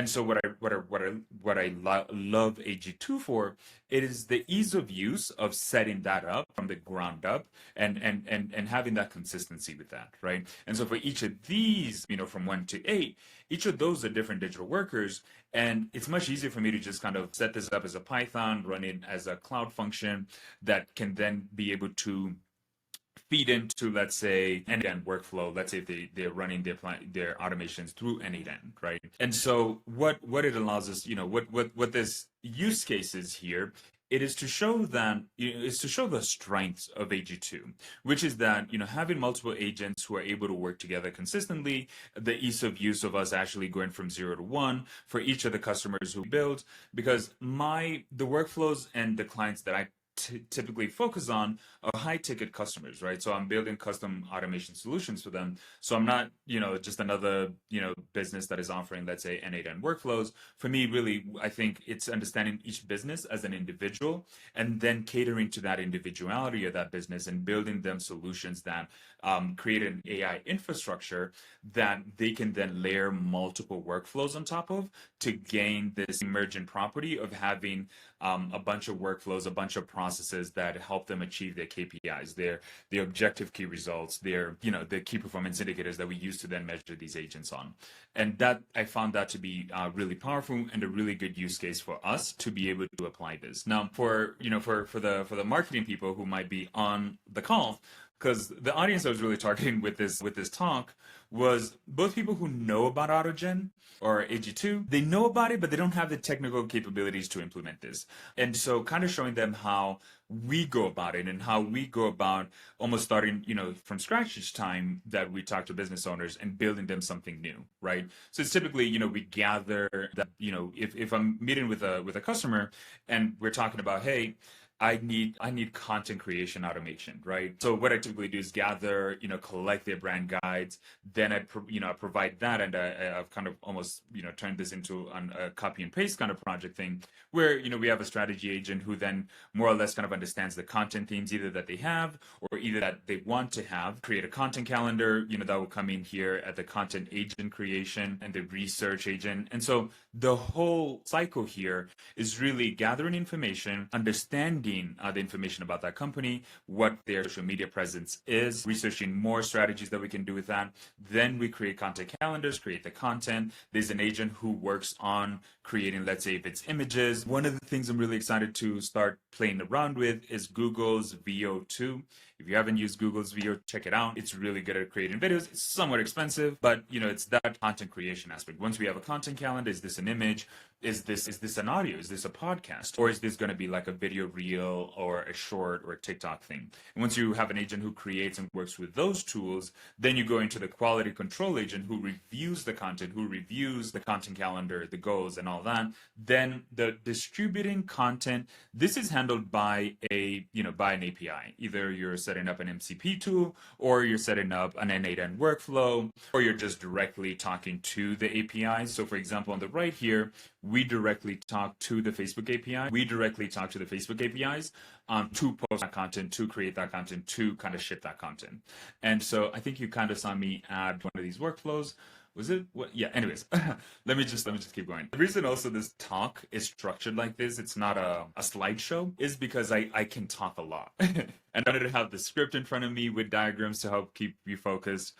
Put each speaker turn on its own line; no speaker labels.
And so what I love AG2 for, it is the ease of use of setting that up from the ground up, and having that consistency with that, right? And so for each of these, from 1 to 8, each of those are different digital workers, and it's much easier for me to just kind of set this up as a Python, run it as a cloud function that can then be able to feed into, let's say, n8n workflow. Let's say if they're running their automations through n8n, right? And so what it allows us, what this use case is here, it is to show that, is to show the strengths of AG2, which is that, having multiple agents who are able to work together consistently, the ease of use of us actually going from 0 to 1 for each of the customers who build, because the workflows and the clients that I typically focus on are high ticket customers, right? So I'm building custom automation solutions for them. So I'm not, just another, business that is offering, let's say, n8n workflows. For me, really, I think it's understanding each business as an individual and then catering to that individuality of that business and building them solutions that create an AI infrastructure that they can then layer multiple workflows on top of to gain this emergent property of having a bunch of workflows, a bunch of processes that help them achieve their KPIs, their objective key results, the key performance indicators that we use to then measure these agents on. And that I found that to be really powerful and a really good use case for us to be able to apply this. Now, for the marketing people who might be on the call, because the audience I was really targeting with this talk was both people who know about AutoGen or AG2. They know about it, but they don't have the technical capabilities to implement this. And so kind of showing them how we go about it and how we go about almost starting, from scratch each time that we talk to business owners and building them something new, right? So it's typically, we gather that, if I'm meeting with a customer and we're talking about, hey, I need content creation automation, right? So what I typically do is gather, collect their brand guides, then I provide that, and I've kind of almost, turned this into a copy and paste kind of project thing, where we have a strategy agent who then more or less kind of understands the content themes either that they have or either that they want to have. Create a content calendar, that will come in here at the content agent creation and the research agent, and so the whole cycle here is really gathering information, understanding the information about that company, what their social media presence is, researching more strategies that we can do with that. Then we create content calendars, create the content. There's an agent who works on creating, let's say, if it's images. One of the things I'm really excited to start playing around with is Google's Veo 2. If you haven't used Google's Veo, check it out. It's really good at creating videos. It's somewhat expensive, but it's that content creation aspect. Once we have a content calendar, is this an image? Is this an audio? Is this a podcast? Or is this going to be like a video reel or a short or a TikTok thing? And once you have an agent who creates and works with those tools, then you go into the quality control agent who reviews the content, who reviews the content calendar, the goals and all that. Then the distributing content, this is handled by by an API. Either you're setting up an MCP tool, or you're setting up an n8n workflow, or you're just directly talking to the API. So for example, on the right here, we directly talk to the Facebook API. We directly talk to the Facebook APIs to post that content, to create that content, to kind of ship that content. And so I think you kind of saw me add one of these workflows. Was it what? Yeah. Anyways, let me just keep going. The reason also this talk is structured like this, it's not a slideshow, is because I can talk a lot, and I wanted to have the script in front of me with diagrams to help keep you focused.